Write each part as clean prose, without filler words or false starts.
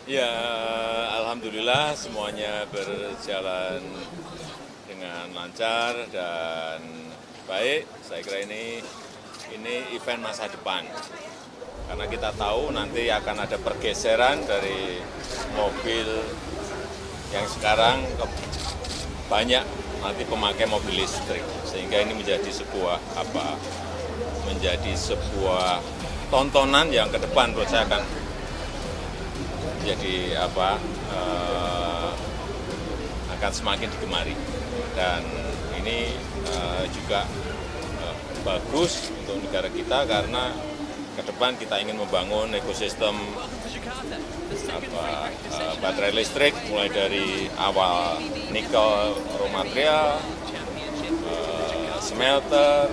Ya, alhamdulillah semuanya berjalan dengan lancar dan baik. Saya kira ini event masa depan. Karena kita tahu nanti akan ada pergeseran dari mobil yang sekarang banyak nanti pemakai mobil listrik. Sehingga ini menjadi sebuah tontonan yang ke depan menurut saya akan jadi akan semakin digemari, dan ini juga bagus untuk negara kita karena ke depan kita ingin membangun ekosistem baterai listrik mulai dari awal nikel raw material, smelter,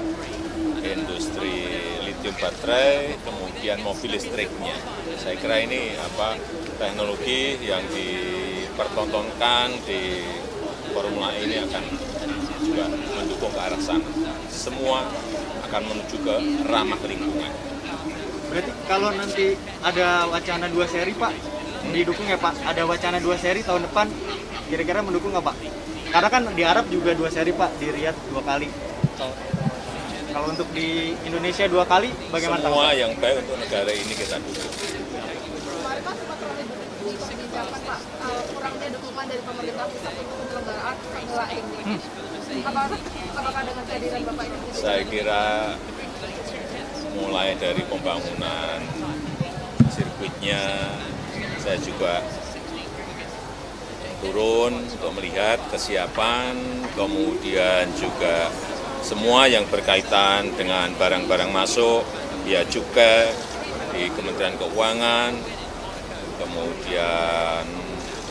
industri lithium baterai, kemudian mobil listriknya. Saya kira ini teknologi yang dipertontonkan di Formula E ini akan juga mendukung ke arah sana. Semua akan menuju ke ramah lingkungan. Berarti kalau nanti ada wacana 2 seri Pak, didukung ya Pak? Ada wacana 2 seri tahun depan, kira-kira mendukung nggak Pak? Karena kan di Arab juga 2 seri Pak, di Riyadh 2 kali. Kalau untuk di Indonesia 2 kali, bagaimana? Semua yang baik untuk negara ini kita dukung. Pak, kurangnya dukungan dari pemerintah pusat untuk penyelenggaraan Formula E ini. Apakah dengan kehadiran Bapak ini? Saya kira mulai dari pembangunan sirkuitnya, saya juga turun untuk melihat kesiapan, kemudian juga semua yang berkaitan dengan barang-barang masuk, ya juga di Kementerian Keuangan, kemudian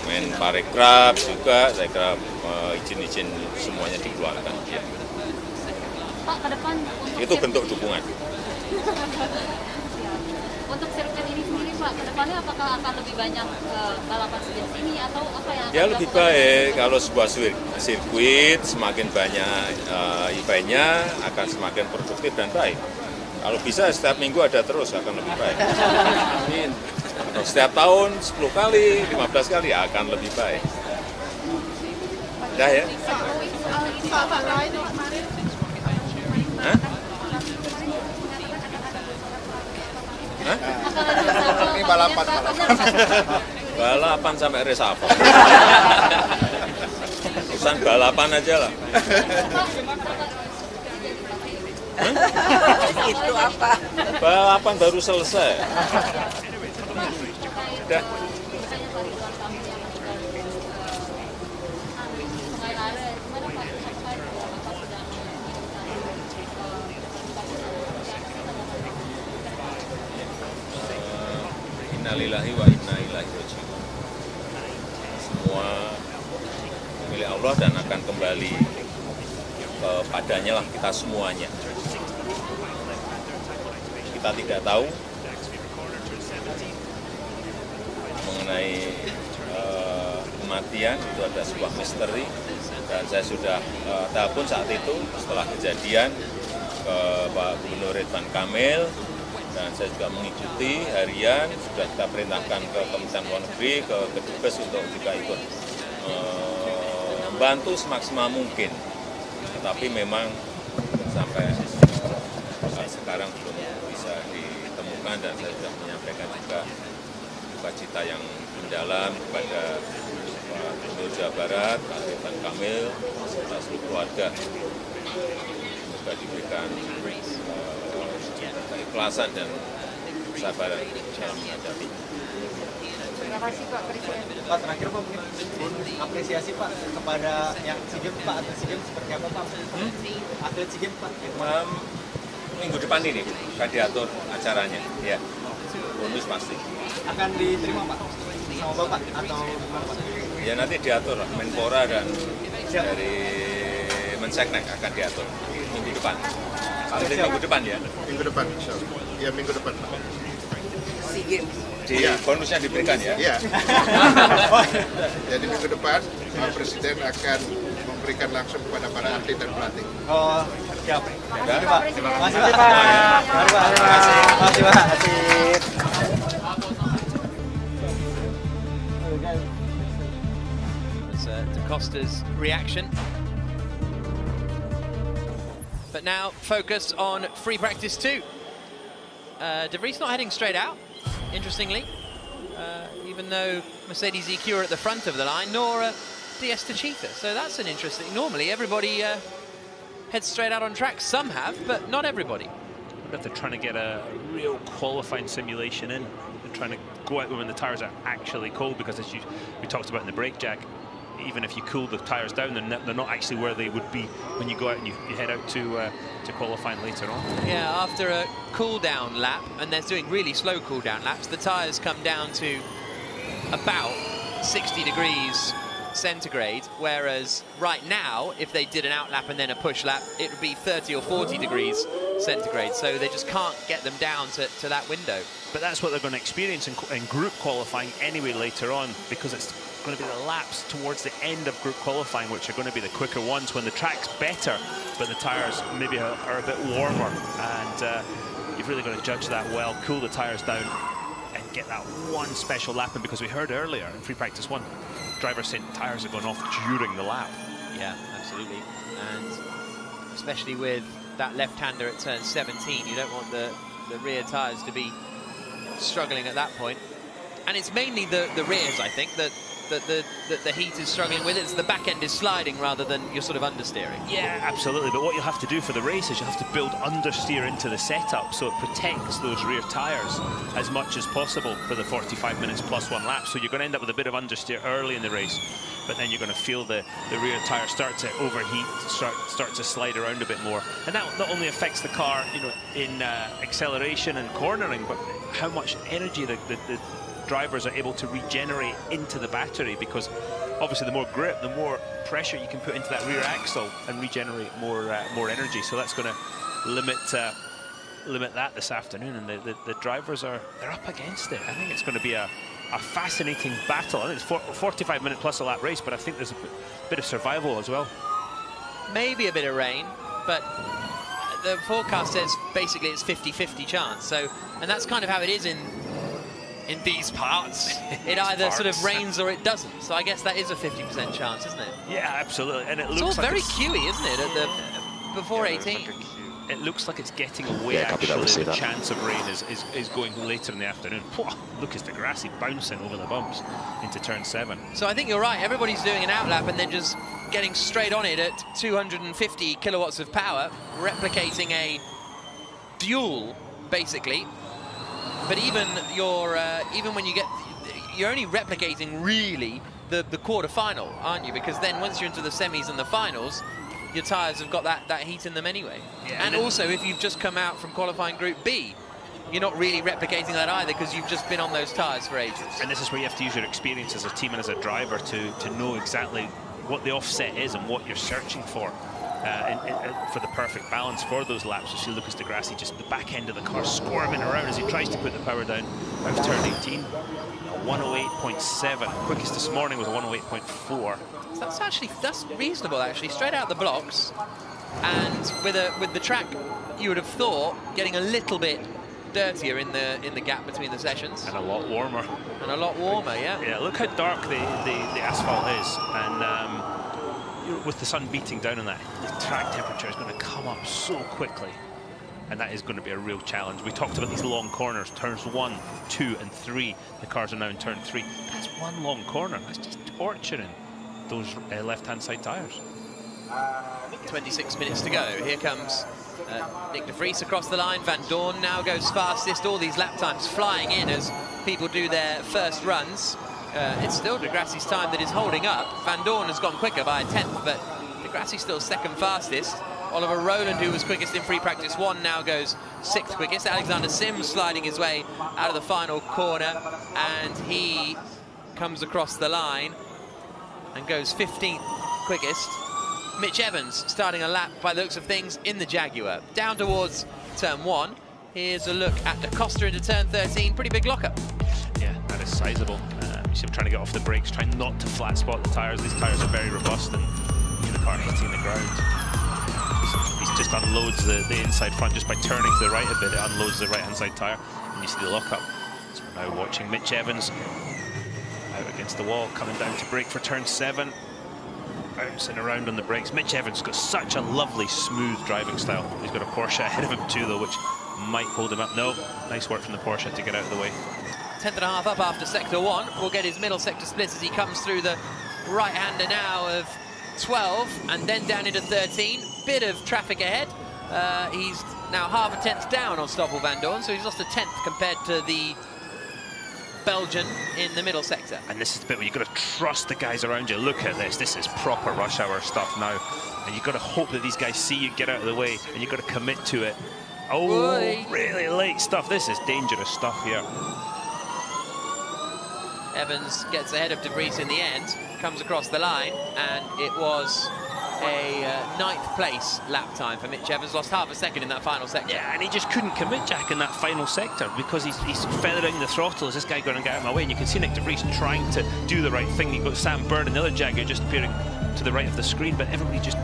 Menparekraf juga, saya kira izin-izin semuanya dikeluarkan. Ya. Pak, ke depan Itu bentuk dukungan. Untuk sirkuit ini sendiri Pak, ke depannya apakah akan lebih banyak balapan sejenis ini atau apa yang akan Ya lebih baik kalau sebuah sirkuit semakin banyak eventnya akan semakin produktif dan baik. Kalau bisa setiap minggu ada terus akan lebih baik. Kalau setiap tahun 10 kali, 15 kali akan lebih baik. Udah ya? Hah? Hah? Ini balapan. Balapan sampai resapel. Urusan balapan aja lah. Itu apa? Balapan baru selesai. Udah. Innalillahi wa inna ilaihi raji'un. Semua milik Allah dan akan kembali kepadanya lah kita semuanya. Kita tidak tahu mengenai kematian, itu ada sebuah misteri, dan saya sudah telepon saat itu setelah kejadian ke Pak Gubernur Ridwan Kamil, dan saya juga mengikuti harian, sudah kita perintahkan ke Kementerian Luar Negeri, ke Kedubes untuk juga ikut membantu semaksimal mungkin. Tetapi memang sampai sekarang belum bisa ditemukan, dan saya sudah menyampaikan juga duka cita yang mendalam kepada Pak Gubernur Jawa Barat, Pak Ridwan Kamil, serta seluruh keluarga. Semoga diberikan keikhlasan dan kesabaran dalam menghadapi. Terima kasih Pak Presiden. Pak, terakhir Pak, mungkin apresiasi Pak kepada yang SEA Games Pak, atlet SEA Games seperti apa Pak? Atlet SEA Games Pak? Minggu depan ini akan diatur acaranya, ya. Bonus pasti. Akan diterima Pak sama Bapak atau gimana Pak? Ya nanti diatur lah, Menpora dan dari Menseknek akan diatur minggu depan. Paling minggu depan ya. Minggu depan, insya Allah. Ya, minggu depan. SEA Games. Bonusnya diberikan ya. Iya. Jadi minggu depan Pak Presiden akan memberikan langsung kepada para atlet dan pelatih. Oh, siap. Ya, Pak. Terima kasih Pak. Mari Pak. Terima kasih Pak. Costa's reaction. But now focus on free practice 2. De Vries not heading straight out, interestingly, even though Mercedes EQ are at the front of the line, nor DS Tachita. So that's an interesting. Normally everybody heads straight out on track. Some have, but not everybody. If they're trying to get a real qualifying simulation in, they're trying to go out when the tyres are actually cold, because as we talked about in the break, Jack, even if you cool the tyres down, they're not actually where they would be when you go out and you head out to qualifying later on. Yeah, after a cool-down lap, and they're doing really slow cool-down laps, the tyres come down to about 60 degrees centigrade, whereas right now, if they did an out lap and then a push lap, it would be 30 or 40 degrees centigrade, so they just can't get them down to that window. But that's what they're going to experience in group qualifying anyway later on, because it's going to be the laps towards the end of group qualifying which are going to be the quicker ones, when the track's better but the tyres maybe are a bit warmer, and you've really got to judge that well, cool the tyres down and get that one special lap in, because we heard earlier in free practice 1, drivers saying tyres are going off during the lap. Yeah, absolutely. And especially with that left-hander at turn 17, you don't want the rear tyres to be struggling at that point. And it's mainly the rears, I think, that the heat is struggling with. It's the back end is sliding rather than you're sort of understeering. Yeah, absolutely. But what you'll have to do for the race is you have to build understeer into the setup so it protects those rear tyres as much as possible for the 45 minutes plus 1 lap. So you're going to end up with a bit of understeer early in the race, but then you're going to feel the rear tyre start to overheat, start to slide around a bit more. And that not only affects the car, you know, in acceleration and cornering, but how much energy the drivers are able to regenerate into the battery, because obviously the more grip, the more pressure you can put into that rear axle and regenerate more energy. So that's going to limit that this afternoon, and the drivers they're up against it. I think it's going to be a fascinating battle. I think it's a 45-minute plus a lap race, but I think there's a bit of survival as well. Maybe a bit of rain, but the forecast says basically it's 50-50 chance. So, and that's kind of how it is in these parts. It either sort of rains or it doesn't. So I guess that is a 50% chance, isn't it? Yeah, absolutely. And it's all very queuey, isn't it? At the before 18. It looks like it's getting away. Actually, the chance of rain is going later in the afternoon. Lucas de Grassi bouncing over the bumps into turn 7. So I think you're right. Everybody's doing an outlap and then just getting straight on it at 250 kilowatts of power, replicating a duel, basically. But even when you're only replicating really the quarter-final, aren't you? Because then once you're into the semis and the finals, your tyres have got that heat in them anyway. Yeah, and also, if you've just come out from qualifying Group B, you're not really replicating that either, because you've just been on those tyres for ages. And this is where you have to use your experience as a team and as a driver to know exactly what the offset is and what you're searching for. For the perfect balance for those laps. You see Lucas de Grassi just the back end of the car squirming around as he tries to put the power down out of turn 18. 108.7. Quickest this morning was 108.4. So that's reasonable actually. Straight out the blocks, and with the track, you would have thought getting a little bit dirtier in the gap between the sessions. And a lot warmer. And a lot warmer, yeah. Yeah. Look how dark the asphalt is, and. With the sun beating down on that, the track temperature is going to come up so quickly, and that is going to be a real challenge. We talked about these long corners, turns 1, 2, and 3. The cars are now in turn 3. That's one long corner. That's just torturing those left-hand side tyres. 26 minutes to go. Here comes Nick de Vries across the line. Van Dorn now goes fastest. All these lap times flying in as people do their first runs. It's still de Grassi's time that is holding up. Van Dorn has gone quicker by a 10th, but de Grassi's still second fastest. Oliver Rowland, who was quickest in free practice 1, now goes 6th quickest. Alexander Sims sliding his way out of the final corner, and he comes across the line and goes 15th quickest. Mitch Evans starting a lap, by the looks of things, in the Jaguar. Down towards turn 1. Here's a look at Da Costa into turn 13. Pretty big lockup. Yeah, that is sizable. You see him trying to get off the brakes, trying not to flat spot the tyres. These tyres are very robust, and you know, the car hitting the ground. He just unloads the inside front just by turning to the right a bit. It unloads the right-hand side tyre, and you see the lockup. So we're now watching Mitch Evans out against the wall, coming down to brake for turn 7. bouncing around on the brakes. Mitch Evans got such a lovely, smooth driving style. He's got a Porsche ahead of him too, though, which might hold him up. No, nice work from the Porsche to get out of the way. 10th and a half up after sector 1. Will get his middle sector split as he comes through the right-hander now of 12 and then down into 13. Bit of traffic ahead. He's now half a tenth down on Stoffel Vandoorne, so he's lost a tenth compared to the Belgian in the middle sector. And this is the bit where you've got to trust the guys around you. Look at this. This is proper rush hour stuff now. And you've got to hope that these guys see you get out of the way, and you've got to commit to it. Oh, Boy. Really late stuff. This is dangerous stuff here. Evans gets ahead of De Vries in the end, comes across the line, and it was a 9th place lap time for Mitch Evans. Lost half a second in that final sector. Yeah, and he just couldn't commit, Jack, in that final sector because he's feathering the throttle. Is this guy going to get out of my way? And you can see Nick De Vries trying to do the right thing. You've got Sam Byrne and the other Jaguar just appearing to the right of the screen, but everybody's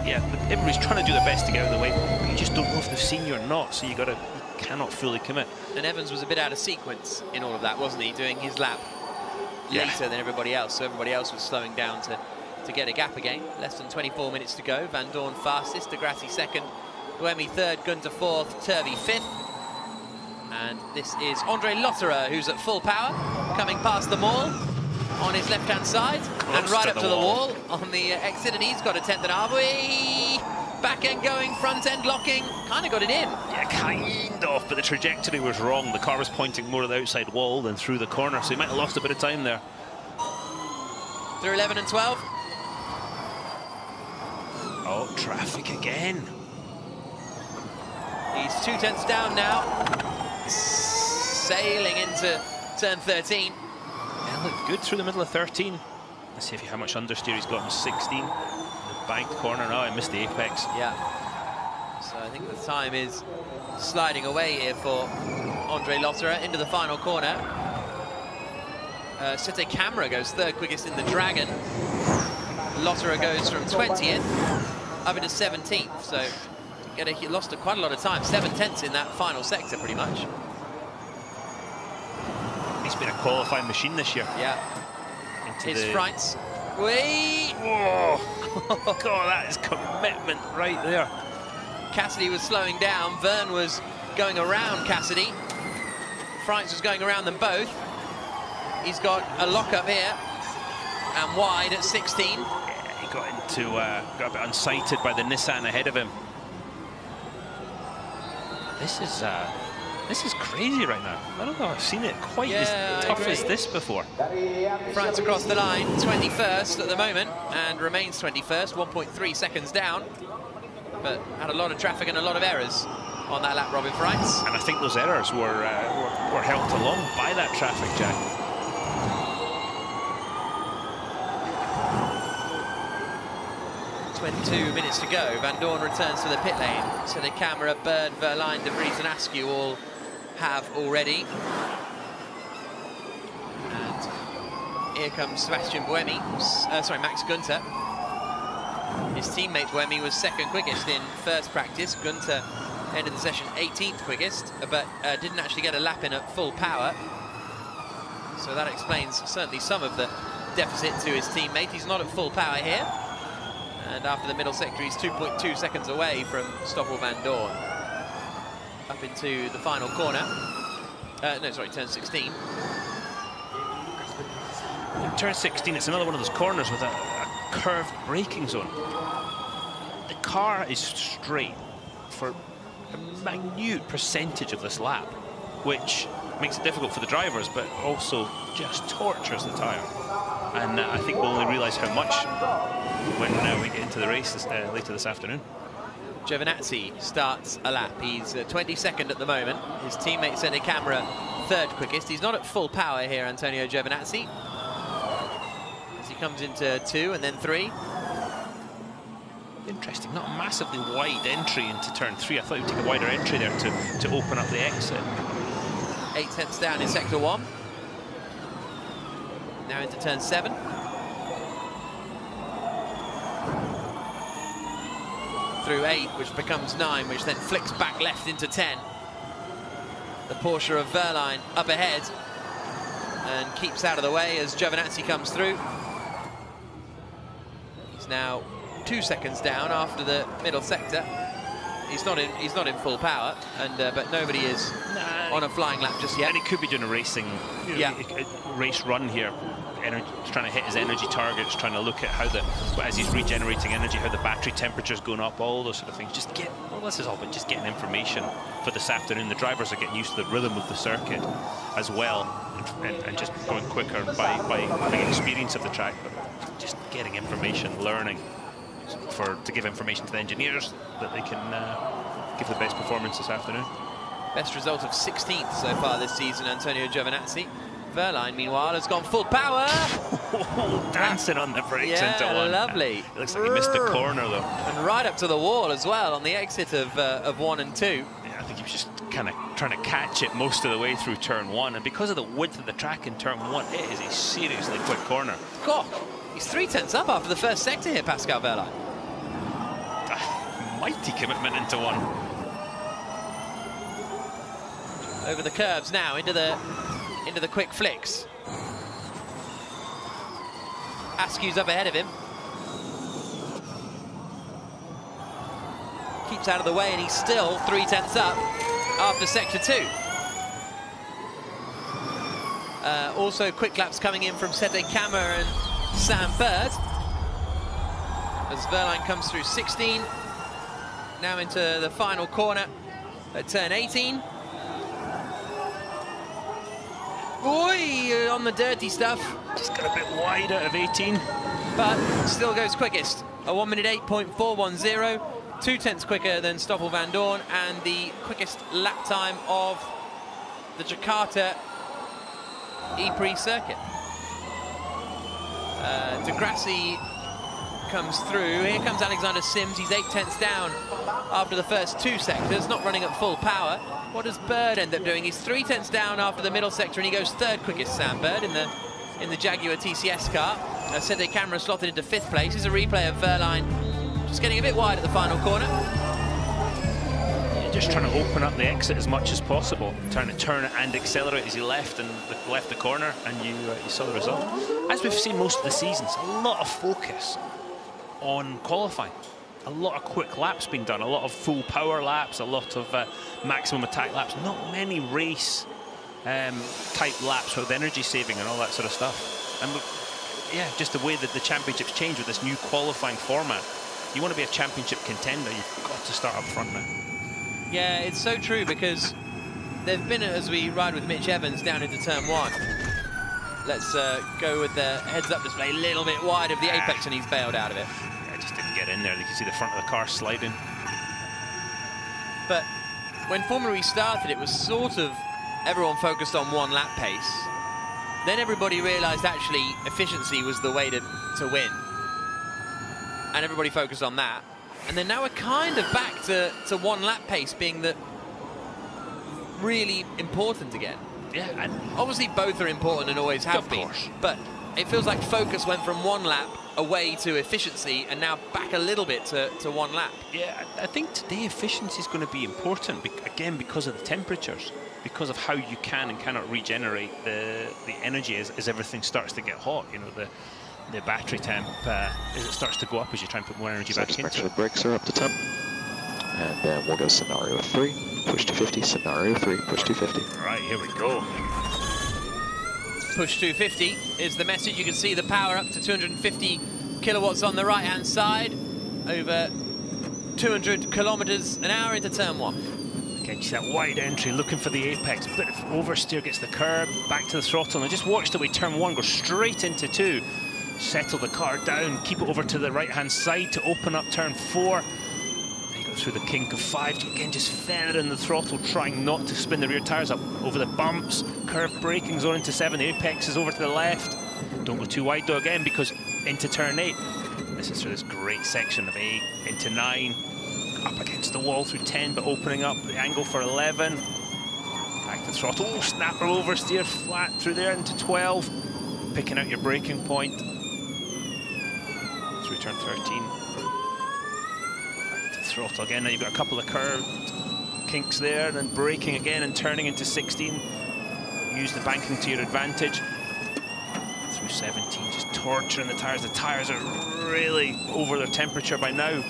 trying to do their best to get out of the way, but you just don't know if they've seen you or not, so you cannot fully commit. And Evans was a bit out of sequence in all of that, wasn't he? Doing his lap later than everybody else, so everybody else was slowing down to get a gap again. Less than 24 minutes to go. Vandoorne fastest, De Grassi second, Buemi third, Gunter fourth, Turvey fifth. And this is Andre Lotterer, who's at full power, coming past them all on his left-hand side, and right up to the wall on the exit, and he's got a 10th and a half. Back end going, front end locking, kind of got it in. Yeah, kind of, but the trajectory was wrong. The car was pointing more to the outside wall than through the corner, so he might have lost a bit of time there. Through 11 and 12. Oh, traffic again. He's 2/10 down now, sailing into turn 13. Yeah, looked good through the middle of 13. Let's see how much understeer he's got in 16. The banked corner. Oh, I missed the apex. Yeah. So I think the time is sliding away here for Andre Lotterer into the final corner. Sete Camera goes third quickest in the Dragon. Lotterer goes from 20th up into 17th. So he lost quite a lot of time. 7/10 in that final sector, pretty much. He's been a qualifying machine this year. Yeah. His Freitz. Whee! Whoa! God, that is commitment right there. Cassidy was slowing down. Verne was going around Cassidy. Freitz was going around them both. He's got a lock-up here and wide at 16. Yeah, he got a bit unsighted by the Nissan ahead of him. This is crazy right now. I don't know if I've seen it quite as tough as this before. France across the line, 21st at the moment, and remains 21st, 1.3 seconds down. But had a lot of traffic and a lot of errors on that lap, Robin Freitz. And I think those errors were helped along by that traffic, Jack. .22 minutes to go. Vandoorne returns to the pit lane. So the camera, Bird, Verline, De Vries and Askew all have already. And here comes Sebastian Buemi, Max Gunter. His teammate Buemi was second quickest in first practice. Gunter ended the session 18th quickest, but didn't actually get a lap in at full power. So that explains certainly some of the deficit to his teammate. He's not at full power here. And after the middle sector, he's 2.2 seconds away from Stoffel Vandoorne. Up into the final corner. Turn 16. In turn 16, it's another one of those corners with a curved braking zone. The car is straight for a minute percentage of this lap, which makes it difficult for the drivers, but also just tortures the tyre. And I think we'll only realise how much when we get into the race later this afternoon. Giovinazzi starts a lap. He's 22nd at the moment. His teammate Sete Camera third quickest. He's not at full power here, Antonio Giovinazzi. As he comes into 2 and then 3. Interesting, not a massively wide entry into turn 3. I thought he would take a wider entry there to open up the exit. 8/10 down in sector 1. Now into turn 7. Through 8, which becomes 9, which then flicks back left into 10. The Porsche of Verline up ahead and keeps out of the way as Giovinazzi comes through. He's now 2 seconds down after the middle sector. He's not in full power, and but nobody is on a flying lap just yet. And he could be doing a racing, a race run here. Trying to hit his energy targets, trying to look at how as he's regenerating energy, how the battery temperature's going up, all those sort of things. This is all about just getting information for this afternoon. The drivers are getting used to the rhythm of the circuit as well, and just going quicker by having experience of the track, but just getting information, learning to give information to the engineers that they can give the best performance this afternoon. Best result of 16th so far this season, Antonio Giovinazzi. Wehrlein, meanwhile, has gone full power. Dancing on the brakes into one. Lovely. It looks like he missed the corner, though. And right up to the wall as well on the exit of 1 and 2. Yeah, I think he was just kind of trying to catch it most of the way through turn 1. And because of the width of the track in turn 1, it is a seriously quick corner. God, he's 3/10 up after the first sector here, Pascal Wehrlein. Mighty commitment into one. Over the curves now, into the quick flicks. Askew's up ahead of him. Keeps out of the way, and he's still 3/10 up after sector 2. Also quick laps coming in from Sete Kammer and Sam Bird. As Wehrlein comes through 16. Now into the final corner at turn 18. Boy, on the dirty stuff. Just got a bit wide out of 18. But still goes quickest. A 1 minute 8.410. 2/10 quicker than Stoffel van Dorn, and the quickest lap time of the Jakarta E-Prix circuit. De Grassi comes through. Here comes Alexander Sims. He's 8/10 down after the first 2 sectors, not running at full power. What does Bird end up doing? He's 3/10 down after the middle sector, and he goes 3rd quickest, Sam Bird, in the Jaguar TCS car. Sete Kammer slotted into 5th place. Here's a replay of Wehrlein just getting a bit wide at the final corner. You're just trying to open up the exit as much as possible, trying to turn it and accelerate as he left the corner, and you saw the result. As we've seen most of the seasons, a lot of focus on qualifying. A lot of quick laps being done, a lot of full power laps, a lot of maximum attack laps, not many race type laps with energy saving and all that sort of stuff. And yeah, just the way that the championships change with this new qualifying format. You want to be a championship contender, you've got to start up front now. Yeah, it's so true, because they've been, as we ride with Mitch Evans down into turn 1. Let's go with the heads-up display, a little bit wide of the apex, and he's bailed out of it. Just didn't get in there. You can see the front of the car sliding. But when Formula E started, it was sort of everyone focused on 1 lap pace. Then everybody realized actually efficiency was the way to win, and everybody focused on that. And then now we're kind of back to 1 lap pace being the really important again. Yeah, and obviously both are important and always have been, but it feels like focus went from 1 lap away to efficiency, and now back a little bit to 1 lap. Yeah, I think today efficiency is going to be important, again, because of the temperatures, because of how you can and cannot regenerate the energy as everything starts to get hot. You know, the battery temp, as it starts to go up as you try and put more energy back into it. The brakes are up to temp. And then we'll go scenario 3, push to 50, scenario 3, push to 50. Right, here we go. Push 250 is the message. You can see the power up to 250 kilowatts on the right-hand side, over 200 kilometers an hour into turn 1. Again, just that wide entry, looking for the apex, bit of oversteer, gets the curb, back to the throttle, and just watch the way turn 1 goes straight into 2. Settle the car down, keep it over to the right-hand side to open up turn 4. Through the kink of 5, again just feathering the throttle, trying not to spin the rear tyres up over the bumps. Curve braking zone into 7, the apex is over to the left. Don't go too wide though again, because into turn 8. This is through this great section of 8, into 9, up against the wall through 10, but opening up the angle for 11. Back to the throttle, oh, snapper oversteer flat through there into 12. Picking out your braking point. Through turn 13. Throttle again, now you've got a couple of curved kinks there, and then braking again and turning into 16. Use the banking to your advantage. Through through 17, just torturing the tyres. The tyres are really over their temperature by now.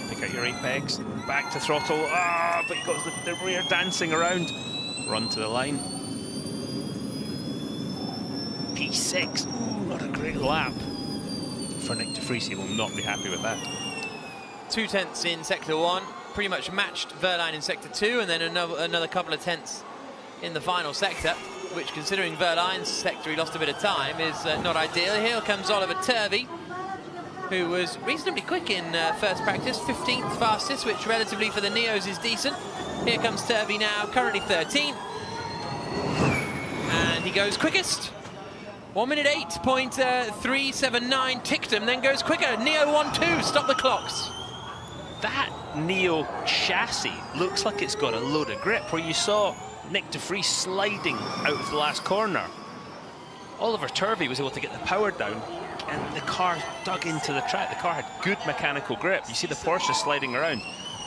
Pick out your apex, back to throttle. Ah, but you've got the rear dancing around. Run to the line. P6, ooh, not a great lap for Nick de Vries. He will not be happy with that. 2 tenths in sector 1, pretty much matched Verline in sector 2, and then another couple of tenths in the final sector, which, considering Verline's sector he lost a bit of time, is not ideal. Here comes Oliver Turvey, who was reasonably quick in first practice, 15th fastest, which relatively for the Neos is decent. Here comes Turvey now, currently 13th, and he goes quickest. 1 minute 8.379. Tictum then goes quicker. Neo 1-2. Stop the clocks. That Neo chassis looks like it's got a load of grip, where you saw Nick de Vries sliding out of the last corner. Oliver Turvey was able to get the power down, and the car dug into the track. The car had good mechanical grip. You see the Porsche sliding around.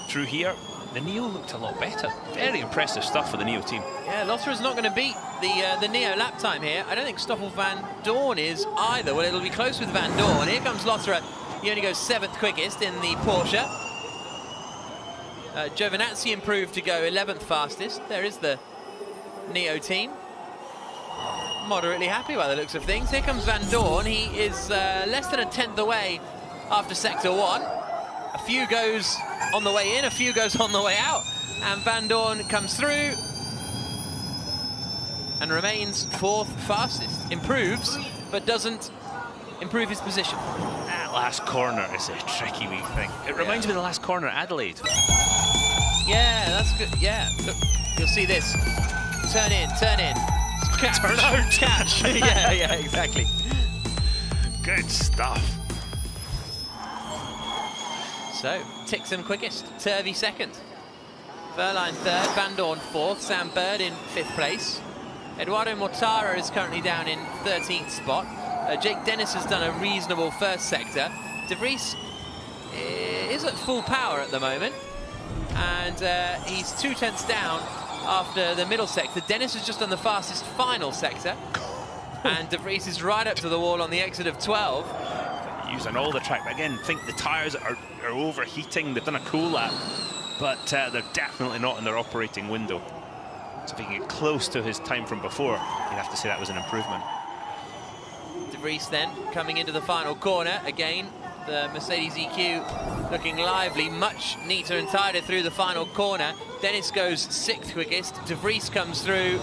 Through here, the Neo looked a lot better. Very impressive stuff for the Neo team. Yeah, Lothar is not going to beat the Neo lap time here. I don't think Stoffel Van Dorn is either. Well, it'll be close with Van Dorn. Here comes Lothar. He only goes 7th quickest in the Porsche. Giovinazzi improved to go 11th fastest. There is the Neo team. Moderately happy by the looks of things. Here comes Van Dorn. He is less than a tenth away after sector 1. A few goes on the way in, a few goes on the way out, and Van Dorn comes through and remains 4th fastest. Improves, but doesn't improve his position. That last corner is a tricky wee thing. It reminds me of the last corner at Adelaide. Yeah, that's good. Yeah, look, you'll see this. Turn in, turn in. Catch. Turn out. Catch. yeah, exactly. Good stuff. So, Tixon quickest, Turvey 2nd. Verline 3rd, Van Dorn 4th, Sam Bird in 5th place. Eduardo Mortara is currently down in 13th spot. Jake Dennis has done a reasonable first sector. De Vries is at full power at the moment, and he's 2 tenths down after the middle sector. Dennis has just done the fastest final sector, and De Vries is right up to the wall on the exit of 12. Using all the track, but again, think the tyres are overheating. They've done a cool lap, but they're definitely not in their operating window. So if he can get close to his time from before, you'd have to say that was an improvement. De Vries then coming into the final corner. Again, the Mercedes EQ looking lively, much neater and tighter through the final corner. Dennis goes 6th quickest. De Vries comes through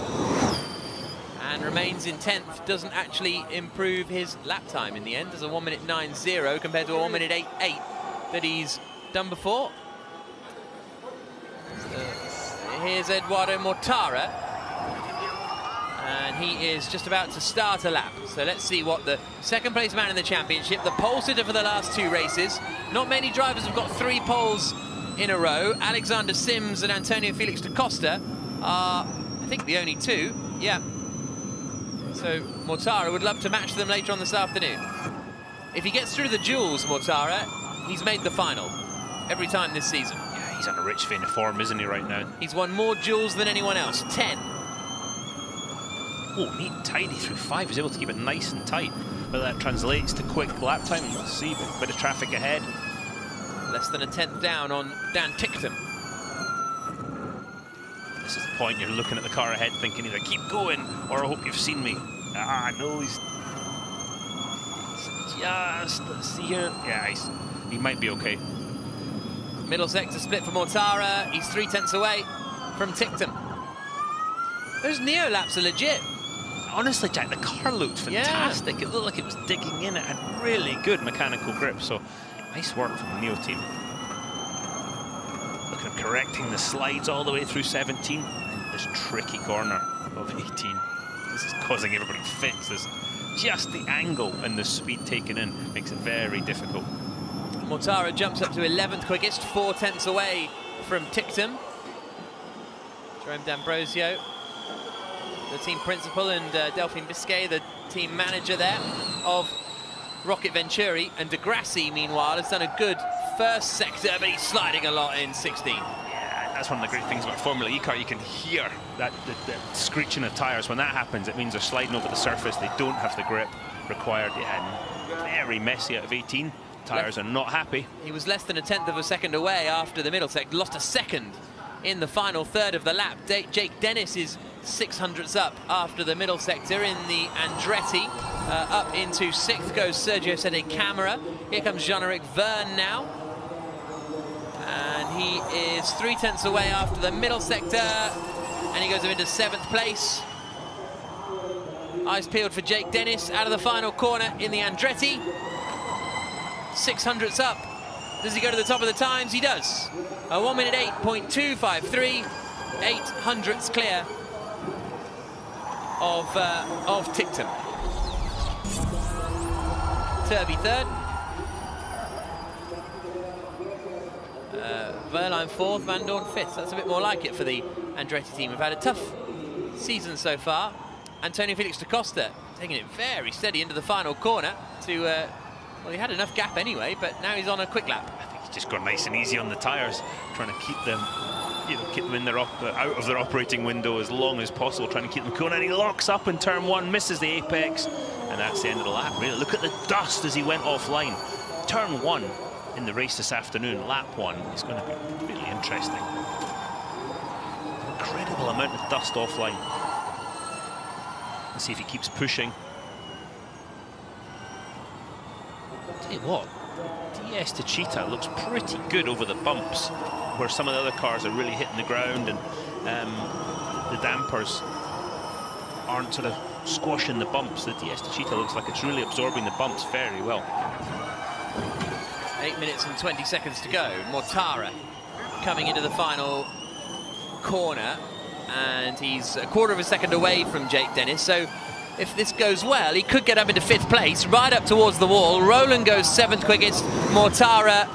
and remains in 10th. Doesn't actually improve his lap time in the end. Does a 1 minute 9.0 compared to a 1 minute 8.8 that he's done before. Here's Eduardo Mortara, and he is just about to start a lap. So let's see what the 2nd place man in the championship, the pole sitter for the last 2 races. Not many drivers have got 3 poles in a row. Alexander Sims and Antonio Felix da Costa are, I think, the only 2. Yeah. So Mortara would love to match them later on this afternoon. If he gets through the duels, Mortara, he's made the final every time this season. Yeah, he's on a rich vein of form, isn't he, right now? He's won more duels than anyone else, 10. Oh, neat and tidy through 5. He's able to keep it nice and tight. Whether that translates to quick lap time, we'll see. But a bit of traffic ahead. Less than a tenth down on Dan Ticktum. This is the point you're looking at the car ahead thinking either keep going or I hope you've seen me. Ah, no, he's just, let's see here. Yeah, he might be okay. Middle sector split for Mortara. He's 3 tenths away from Ticktum. Those Neo laps are legit. Honestly, Jack, the car looked fantastic. Yeah. It looked like it was digging in. It had really good mechanical grip. So nice work from the Neo team. Looking at correcting the slides all the way through 17. And this tricky corner of 18. This is causing everybody fits. There's just the angle and the speed taken in makes it very difficult. Mortara jumps up to 11th quickest, 4 tenths away from Ticktum. Jerome D'Ambrosio, the team principal, and Delphine Biscay, the team manager there of Rocket Venturi. And De Grassi, meanwhile, has done a good first sector, but he's sliding a lot in 16. Yeah, that's one of the great things about Formula E car. You can hear that the screeching of tyres. When that happens, it means they're sliding over the surface. They don't have the grip. required. Yeah, and very messy out of 18. Tyres are not happy. He was less than 1/10 of a second away after the middle sector. Lost a second in the final third of the lap. Jake Dennis is 600ths up after the middle sector in the Andretti. Up into 6th goes Sergio Sede Camara. Here comes Jean-Eric Verne now. And he is 3/10 away after the middle sector. And he goes up into 7th place. Eyes peeled for Jake Dennis out of the final corner in the Andretti. 600ths up. Does he go to the top of the times? He does. A 1 minute 8.253. 800ths clear of Ticktum. Turby third. Verline fourth, Van Dorn fifth. That's a bit more like it for the Andretti team. We've had a tough season so far. Antonio Felix da Costa taking it very steady into the final corner to, well, he had enough gap anyway, but now he's on a quick lap. I think he's just gone nice and easy on the tyres, trying to keep them, keep them in their out of their operating window as long as possible, trying to keep them cool. And he locks up in turn 1, misses the apex, and that's the end of the lap. Really, look at the dust as he went offline. Turn 1 in the race this afternoon, lap 1, is going to be really interesting. Incredible amount of dust offline. Let's see if he keeps pushing. Tell you what, DS to Cheetah looks pretty good over the bumps, where some of the other cars are really hitting the ground, and the dampers aren't sort of squashing the bumps. The DS to Cheetah looks like it's really absorbing the bumps very well. 8 minutes and 20 seconds to go. Mortara coming into the final corner, and he's a quarter of a second away from Jake Dennis. So if this goes well, he could get up into 5th place, right up towards the wall. Roland goes 7th quickest. Mortara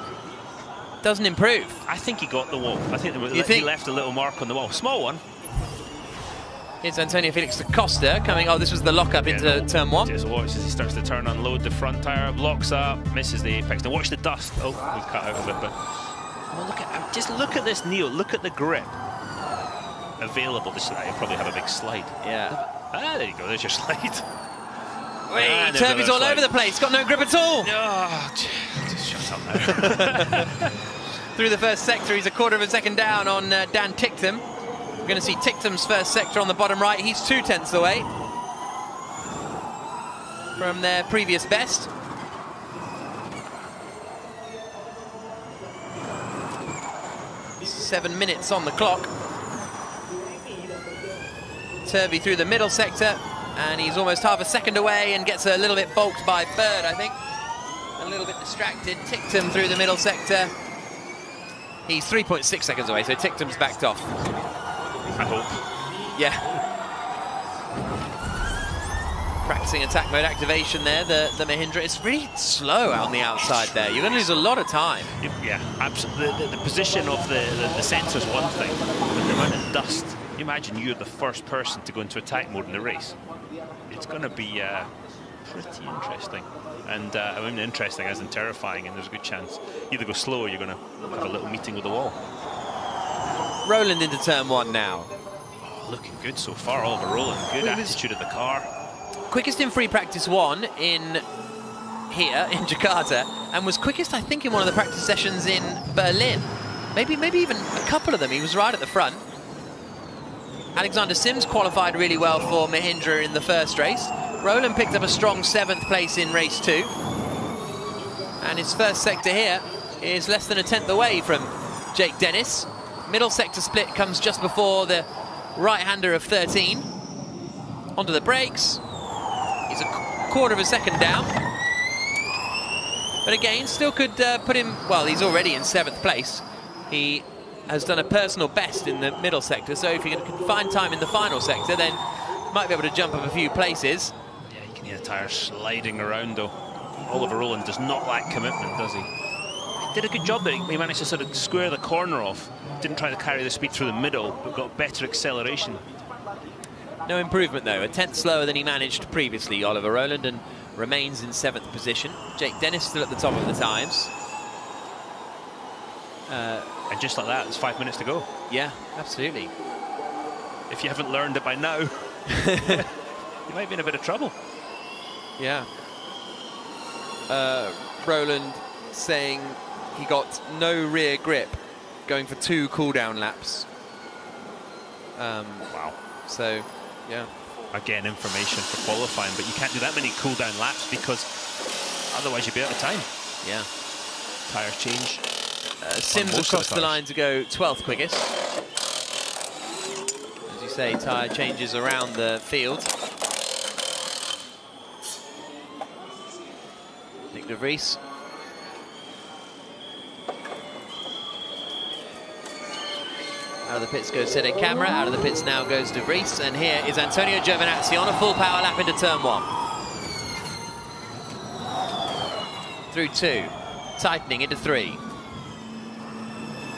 doesn't improve. I think he got the wall. I think he left a little mark on the wall. Small one. Here's Antonio Felix da Costa coming. Oh, this was the lock-up into turn 1. Just watch as he starts to turn, unload the front tyre, locks up, misses the apex. Now watch the dust. Oh, we've cut out of it, but well, just look at this, Neil. Look at the grip available. This you'll probably have a big slide. Yeah. Ah, there you go. There's your slide. Wait, Turby's all over the place. Got no grip at all. Oh, just shut up now. Through the first sector, he's a quarter of a second down on Dan Ticktum. We're going to see Ticktum's first sector on the bottom right. He's 2/10 away from their previous best. Seven minutes on the clock. Turby through the middle sector, and he's almost half a second away and gets a little bit balked by Bird, I think. A little bit distracted. Ticktum through the middle sector. He's 3.6 seconds away, so Ticktum's backed off. I hope. Yeah. Practicing attack mode activation there, the Mahindra. It's really slow out on the outside there. You're going to lose a lot of time. Yeah, absolutely. The position of the sensor's one thing, but the amount of dust. You imagine you're the first person to go into attack mode in the race. It's going to be pretty interesting. And I mean, interesting as in terrifying, and there's a good chance you either go slow or you're going to have a little meeting with the wall. Roland into turn 1 now. Oh, looking good so far, Oliver Roland. Good attitude of the car. Quickest in free practice 1 in here in Jakarta, and was quickest, I think, in one of the practice sessions in Berlin. Maybe even a couple of them. He was right at the front. Alexander Sims qualified really well for Mahindra in the first race. Roland picked up a strong 7th place in race 2. And his first sector here is less than 1/10 away from Jake Dennis. Middle sector split comes just before the right-hander of 13. Onto the brakes. He's a quarter of a second down. But again, still could put him, well, he's already in 7th place. He has done a personal best in the middle sector, so if he can find time in the final sector, then might be able to jump up a few places. Yeah, you can hear the tyres sliding around, though. Oliver Roland does not lack commitment, does he? He did a good job there. He managed to sort of square the corner off. Didn't try to carry the speed through the middle, but got better acceleration. No improvement, though. 1/10 slower than he managed previously, Oliver Roland, and remains in 7th position. Jake Dennis still at the top of the times. And just like that, it's 5 minutes to go. Yeah, absolutely. If you haven't learned it by now, you might be in a bit of trouble. Yeah. Roland saying he got no rear grip, going for 2 cool-down laps. Wow. So, yeah. Again, information for qualifying, but you can't do that many cool-down laps because otherwise you'd be out of time. Yeah. Tyre change. Sims across the line to go 12th quickest. As you say, tyre changes around the field. Nick de Vries. Out of the pits goes Sid and Camera, out of the pits now goes de Vries, and here is Antonio Giovinazzi on a full power lap into turn 1. Through 2, tightening into 3.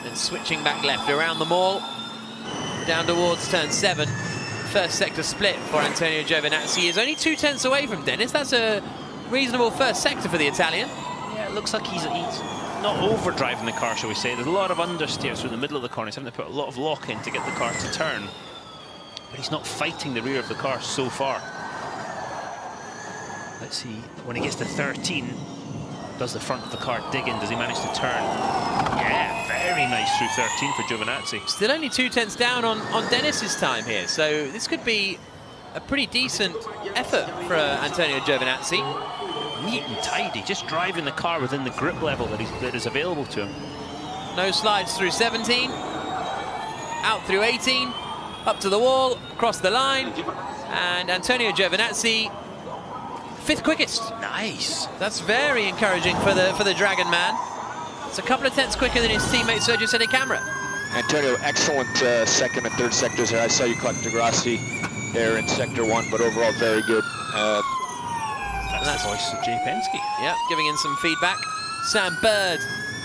Then switching back left around the mall, down towards turn 7. First sector split for Antonio Giovinazzi. He is only 2 tenths away from Dennis. That's a reasonable first sector for the Italian. Yeah, it looks like he's not overdriving the car, shall we say. There's a lot of understeer through the middle of the corner. He's having to put a lot of lock in to get the car to turn. But he's not fighting the rear of the car so far. Let's see, when he gets to 13, does the front of the car dig in? Does he manage to turn? Yeah, very nice through 13 for Giovinazzi. Still only 2 tenths down on Dennis's time here, so this could be a pretty decent effort for Antonio Giovinazzi. Neat and tidy, just driving the car within the grip level that is available to him. No slides through 17, out through 18, up to the wall, across the line, and Antonio Giovinazzi, 5th quickest. Nice. That's very encouraging for the Dragon man. It's a couple of tenths quicker than his teammate Sergio Sede Camera. Antonio, excellent second and third sectors there. I saw you cut Degrassi there in sector 1, but overall very good. That's the voice of Jay Penske. Yeah, giving in some feedback. Sam Bird,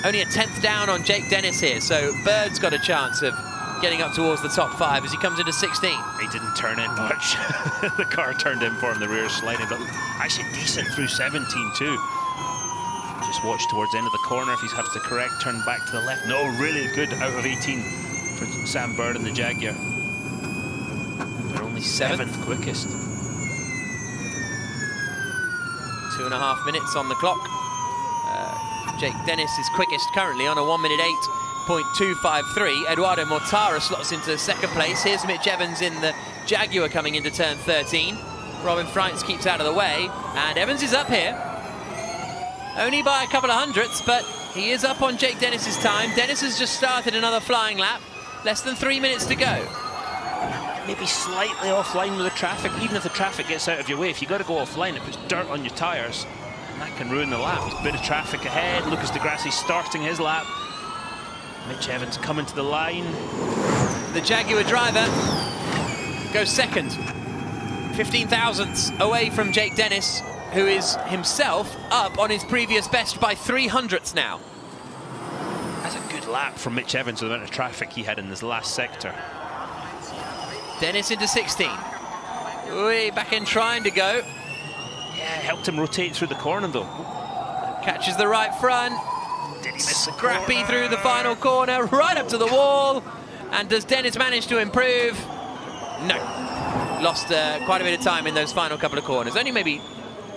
only a 10th down on Jake Dennis here, so Bird's got a chance of getting up towards the top 5 as he comes into 16. He didn't turn in much. The car turned in for him, the rear sliding, but actually decent through 17 too. Just watch towards the end of the corner if he has to correct, turn back to the left. No, really good out of 18 for Sam Bird and the Jaguar. But only 7th quickest. 2.5 minutes on the clock. Jake Dennis is quickest currently on a 1:08. 0.253. Eduardo Mortara slots into 2nd place. Here's Mitch Evans in the Jaguar coming into turn 13. Robin Freitz keeps out of the way, and Evans is up here. Only by a couple of hundredths, but he is up on Jake Dennis's time. Dennis has just started another flying lap. Less than 3 minutes to go. Maybe slightly offline with the traffic, even if the traffic gets out of your way. If you've got to go offline, it puts dirt on your tyres, and that can ruin the lap. There's a bit of traffic ahead. Lucas de Grassi starting his lap. Mitch Evans coming to the line. The Jaguar driver goes 2nd. 15 thousandths away from Jake Dennis, who is himself up on his previous best by 300ths now. That's a good lap from Mitch Evans with the amount of traffic he had in this last sector. Dennis into 16. Way back in trying to go. Yeah, helped him rotate through the corner though. Catches the right front. Did he miss the Scrappy through the final corner, right up to the wall. And does Dennis manage to improve? No. Lost quite a bit of time in those final couple of corners. Only maybe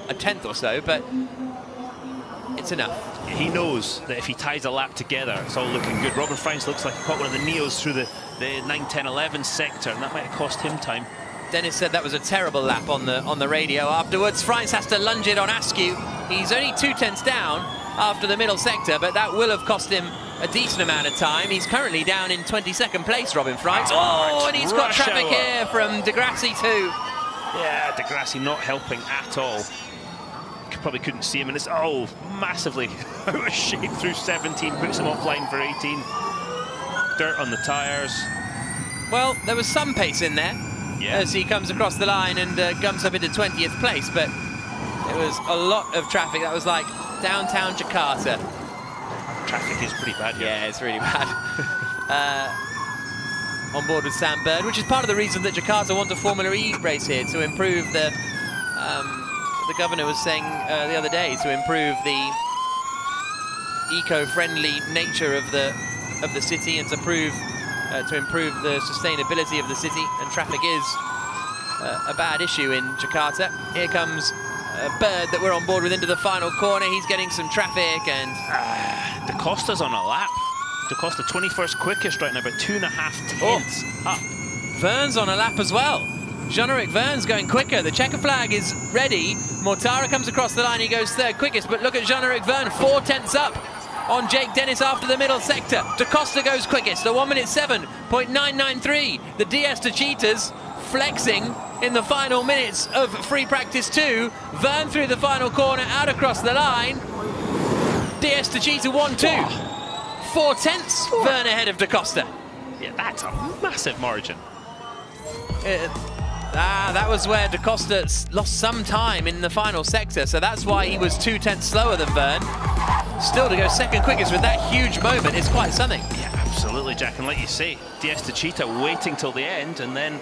a 10th or so, but it's enough. He knows that if he ties a lap together, it's all looking good. Robin Freitz looks like he caught one of the Neos through the 9, 10, 11 sector, and that might have cost him time. Dennis said that was a terrible lap on the radio afterwards. Freitz has to lunge it on Askew. He's only 2 tenths down after the middle sector, but that will have cost him a decent amount of time. He's currently down in 22nd place, Robin Freitz. Oh, and he's got traffic here from de Grassi too. Yeah, de Grassi not helping at all. Probably couldn't see him, and it's massively out of shape through 17, puts him offline for 18. Dirt on the tyres. Well, there was some pace in there as he comes across the line and gums up into 20th place, but it was a lot of traffic. That was like downtown Jakarta. Traffic is pretty bad here. Yeah, it's really bad. On board with Sam Bird, which is part of the reason that Jakarta want a Formula E race here, to improve the governor was saying the other day, to improve the eco-friendly nature of the city and to improve the sustainability of the city. And traffic is a bad issue in Jakarta. Here comes Bird that we're on board with into the final corner. He's getting some traffic, and Da Costa's on a lap. Da Costa 21st quickest right now, about 2.5 tenths up. Vern's on a lap as well. Jean-Eric Vern's going quicker. The checker flag is ready. Mortara comes across the line. He goes third quickest, but look at Jean-Eric Vern, 4 tenths up on Jake Dennis after the middle sector. Da Costa goes quickest, a 1:07.993. The DS to Cheetahs flexing in the final minutes of free practice 2. Vern through the final corner, out across the line. DS to Cheetah 1-2. 4 tenths, Vern ahead of Da Costa. Yeah, that's a massive margin. That was where Da Costa lost some time in the final sector, so that's why he was 2 tenths slower than Vern. Still to go second quickest with that huge moment is quite something. Yeah, absolutely, Jack, and like you say, DS to Cheetah waiting till the end, and then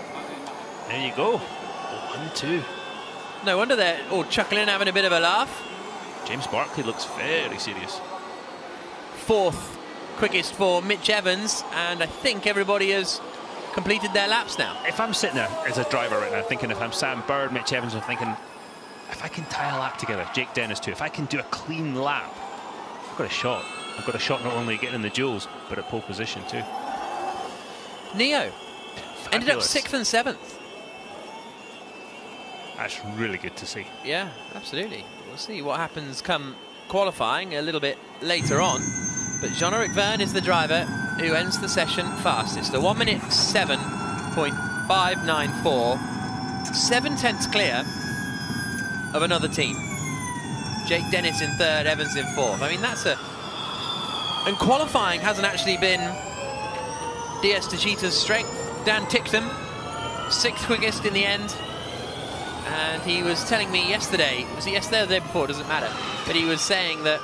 there you go, 1-2. No wonder they're all chuckling, having a bit of a laugh. James Barkley looks very serious. 4th quickest for Mitch Evans, and I think everybody has completed their laps now. If I'm sitting there as a driver right now thinking, if I'm Sam Bird, Mitch Evans, I'm thinking, if I can tie a lap together, Jake Dennis too, if I can do a clean lap, I've got a shot. I've got a shot not only at getting in the duels, but at pole position too. Neo ended up Fabulous. 6th and 7th. That's really good to see. Yeah, absolutely. We'll see what happens come qualifying a little bit later on. But Jean-Eric Vern is the driver who ends the session fastest. A 1:07.594. 7 tenths clear of another team. Jake Dennis in 3rd, Evans in 4th. I mean, that's a... And qualifying hasn't actually been DS to Cheetah's strength. Dan Ticktum, 6th quickest in the end. And he was telling me yesterday, was it yesterday or the day before, doesn't matter, but he was saying that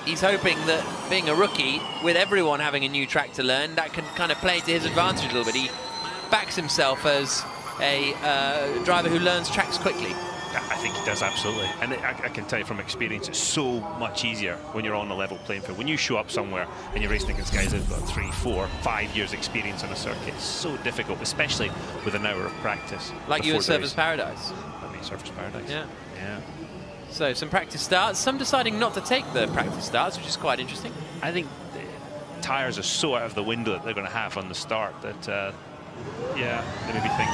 he's hoping that being a rookie, with everyone having a new track to learn, that can kind of play to his advantage a little bit. He backs himself as a driver who learns tracks quickly. I think he does, absolutely. And I can tell you from experience, it's so much easier when you're on a level playing field. When you show up somewhere and you're racing against guys who've got 3, 4, 5 years experience on a circuit, it's so difficult, especially with an hour of practice. Like you at Surfers Paradise. I mean, Surfers Paradise. Yeah. Yeah. So some practice starts, some deciding not to take the practice starts, which is quite interesting. I think the tyres are so out of the window that they're going to have on the start that, yeah, they maybe think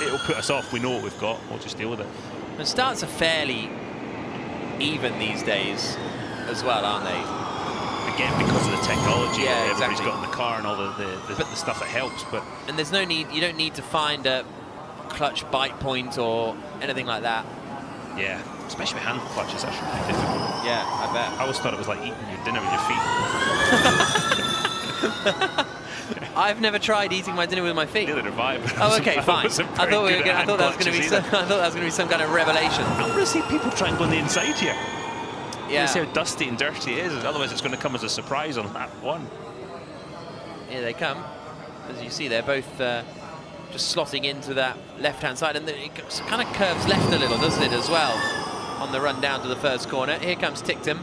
it'll put us off. We know what we've got. We'll just deal with it. The starts are fairly even these days as well, aren't they? Again, because of the technology, Yeah, everybody's exactly. got in the car and all the stuff that helps. But And there's no need, you don't need to find a clutch bite point or anything like that. yeah, especially with hand clutches, that's really difficult. Yeah, I bet. I always thought it was like eating your dinner with your feet. I've never tried eating my dinner with my feet. Neither have I. Oh, okay, fine. I thought that was going to be some kind of revelation. I want to see people try and go on the inside here. Yeah. See how dusty and dirty it is. Otherwise, it's going to come as a surprise on lap 1. Here they come. As you see, they're both just slotting into that left-hand side, and it kind of curves left a little, doesn't it, as well, on the run down to the first corner. Here comes Ticktum.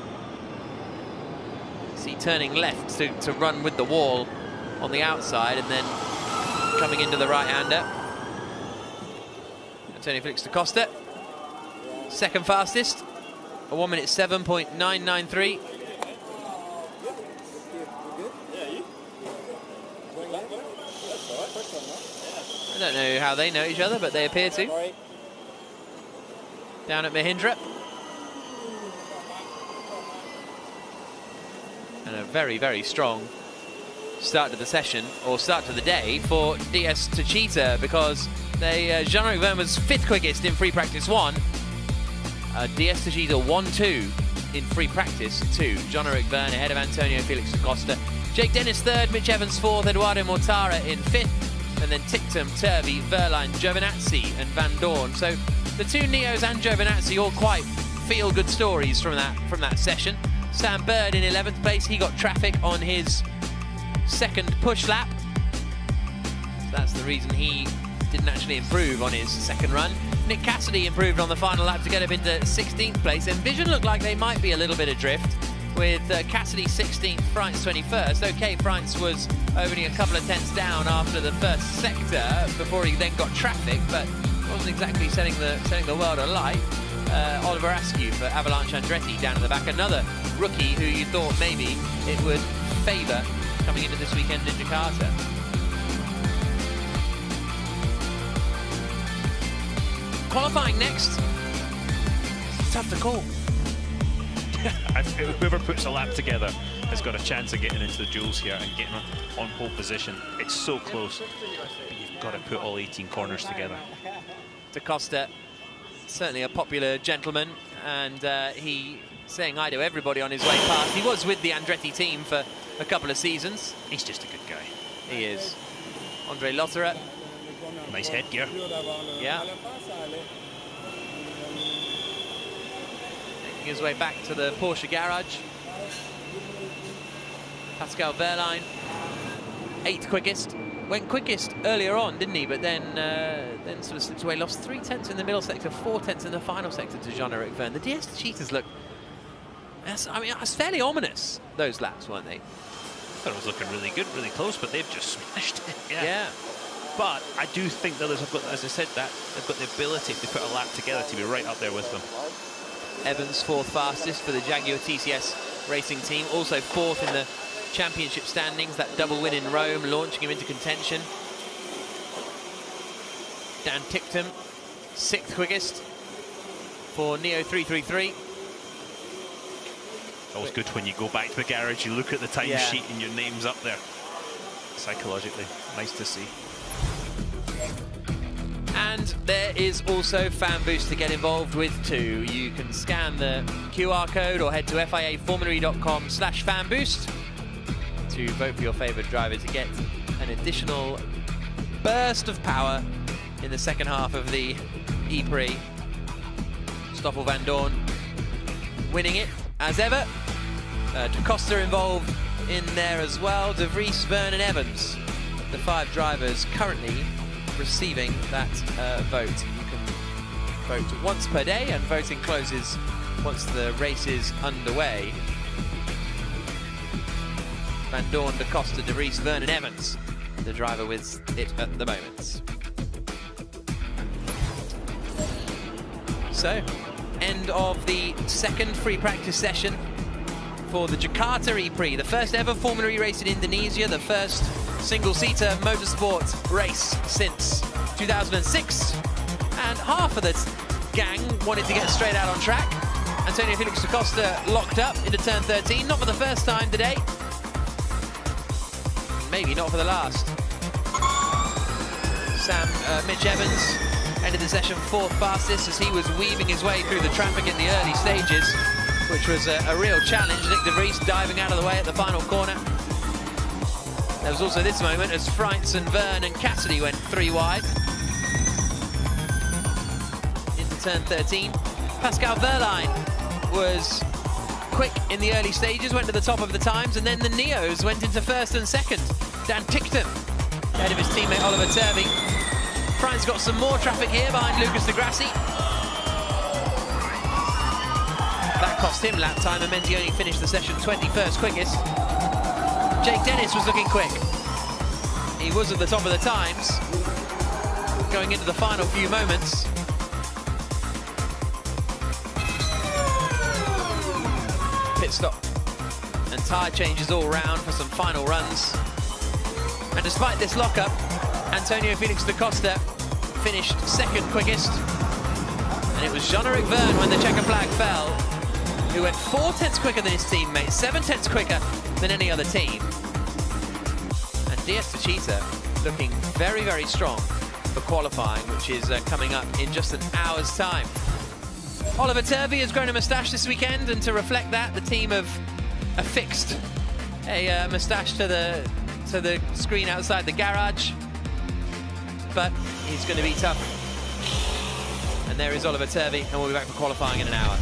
See, turning left to run with the wall on the outside, and then coming into the right-hander. Antonio Felix da Costa, second fastest, a 1:07.993. I don't know how they know each other, but they appear to. Down at Mahindra. And a very, very strong start to the session, or start to the day, for DS to Cheetah, because they Jean-Eric Vern was 5th quickest in free practice 1. DS to Cheetah 1-2 in free practice 2. Jean-Eric Vern ahead of Antonio Felix da Costa. Jake Dennis 3rd, Mitch Evans 4th, Eduardo Mortara in 5th, and then Ticktum, Turvey, Verline, Giovinazzi and Van Dorn. So the two Neos and Giovinazzi all quite feel-good stories from that session. Sam Bird in 11th place, he got traffic on his second push lap. That's the reason he didn't actually improve on his second run. Nick Cassidy improved on the final lap to get up into 16th place, and Vision looked like they might be a little bit adrift, with Cassidy 16th, Freitz 21st. Okay, Freitz was only a couple of tenths down after the first sector before he then got traffic, but wasn't exactly setting the world alight. Oliver Askew for Avalanche Andretti down at the back. Another rookie who you thought maybe it would favour coming into this weekend in Jakarta. Qualifying next. Tough to call. Whoever puts a lap together has got a chance of getting into the duels here and getting on pole position. It's so close, but you've got to put all 18 corners together. Da Costa, certainly a popular gentleman, and he saying hi to everybody on his way past. He was with the Andretti team for a couple of seasons. He's just a good guy. He is. Andre Lotterer. Nice headgear. Yeah. Making his way back to the Porsche garage. Pascal Wehrlein, 8th quickest. Went quickest earlier on, didn't he? But then sort of slipped away. Lost 3/10 in the middle sector, 4/10 in the final sector to Jean-Eric Vergne. The DS cheaters look... I mean, it's fairly ominous, those laps, weren't they? I thought it was looking really good, really close, but they've just smashed it. Yeah. But I do think the others have got, as I said, that they've got the ability, if they put a lap together, to be right up there with them. Evans 4th fastest for the Jaguar TCS racing team. Also 4th in the championship standings. That double win in Rome, launching him into contention. Dan Ticktum, 6th quickest for Neo 333. It's always good when you go back to the garage, you look at the time sheet and your name's up there. Psychologically, nice to see. And there is also Fan Boost to get involved with too. You can scan the QR code or head to fiaformulary.com/fanboost to vote for your favourite driver to get an additional burst of power in the second half of the E-Prix. Stoffel Van Dorn winning it as ever. Da Costa involved in there as well. De Vries, Vergne and Evans, the 5 drivers currently receiving that vote. You can vote once per day, and voting closes once the race is underway. Van Dorn, Da Costa, De Vries, Vergne and Evans, the driver with it at the moment. So, end of the second free practice session for the Jakarta E-Prix, the first ever Formula E race in Indonesia, the first single-seater motorsport race since 2006. And half of the gang wanted to get straight out on track. Antonio Felix da Costa locked up into turn 13, not for the first time today. Maybe not for the last. Mitch Evans ended the session 4th fastest as he was weaving his way through the traffic in the early stages, which was a real challenge. Nick De Vries diving out of the way at the final corner. There was also this moment as Freitz and Vergne and Cassidy went 3 wide. Into turn 13. Pascal Wehrlein was quick in the early stages, went to the top of the times, and then the Neos went into 1st and 2nd. Dan Ticktum ahead of his teammate Oliver Turvey. Freitz got some more traffic here behind Lucas Di Grassi. That cost him lap time and meant he only finished the session 21st quickest. Jake Dennis was looking quick. He was at the top of the times, going into the final few moments. Pit stop and tyre changes all round for some final runs. And despite this lockup, Antonio Felix da Costa finished 2nd quickest. And it was Jean-Eric Vergne, when the checker flag fell, who went 4/10 quicker than his teammate, 7/10 quicker than any other team. And DS Techeetah looking very, very strong for qualifying, which is coming up in just an hour's time. Oliver Turvey has grown a moustache this weekend, and to reflect that, the team have affixed a moustache to the screen outside the garage. But he's going to be tough. And there is Oliver Turvey, and we'll be back for qualifying in an hour.